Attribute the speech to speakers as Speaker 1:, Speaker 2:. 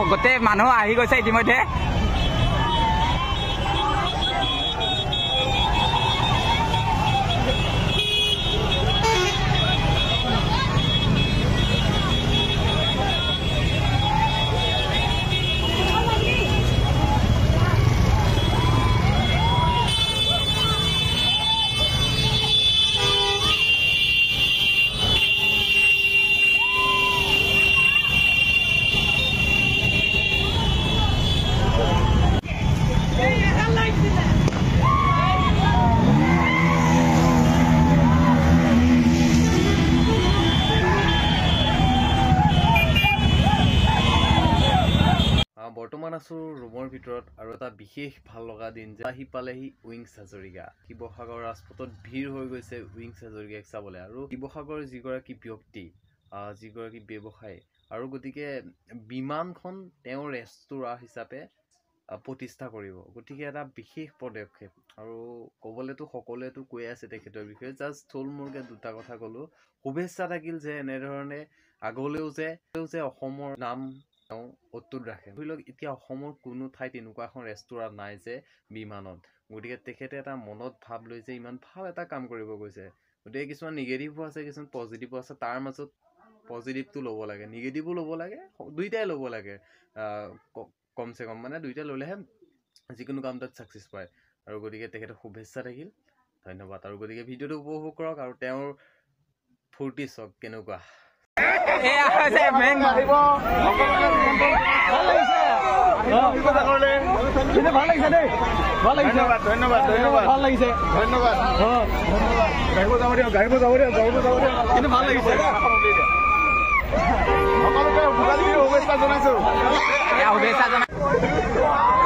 Speaker 1: গোটেই মানুহ আহি গৈছে ইতিমধ্যে
Speaker 2: বৰ্তমান আছো ৰুমৰ ভিতৰত আৰু এটা বিশেষ ভাল লগা দিন যে আহি পালেহি উইংছ হাজৰিকা শিৱসাগৰ ৰাজপথত ভিৰ হৈ গৈছে উইংছ হাজৰিকাক চাবলৈ আৰু শিৱসাগৰ যিগৰাকী ব্যক্তি যিগৰাকী ব্যৱসায়ী আৰু গতিকে বিমানখন তেওঁৰ ৰেস্তোৰাঁ হিচাপে প্ৰতিষ্ঠা কৰিব গতিকে এটা বিশেষ পদক্ষেপ আৰু ক'বলেতো সকলোৱেতো কৈ আছে তেখেতৰ বিষয়ে জাষ্ট থুলমূলকৈ দুটা কথা ক'লো শুভেচ্ছা থাকিল যে এনেধৰণে আগলৈও যে অসমৰ নাম অটুট ৰাখে ধৰি লওক এতিয়া অসমৰ কোনো ঠাইত এনেকুৱা এখন ৰেস্তোৰাঁ নাই যে বিমানত গতিকে তেখেতে এটা মনত ভাৱ লৈ যে ইমান ভাল এটা কাম কৰিব গৈছে গতিকে কিছুমান নিগেটিভো আছে কিছুমান পজিটিভো আছে তাৰ মাজত পজিটিভটো ল'ব লাগে নিগেটিভো ল'ব লাগে দুইটাই ল'ব লাগে কমচে কম মানে দুইটা ল'লেহে যিকোনো কাম তাত ছাকচেছ পায় আৰু গতিকে তেখেতক শুভেচ্ছা থাকিল ধন্যবাদ আৰু গতিকে ভিডিঅ'টো উপভোগ কৰক আৰু তেওঁৰ ফূৰ্তি চাওক কেনেকুৱা
Speaker 1: শুভেচ্ছা জনাইছো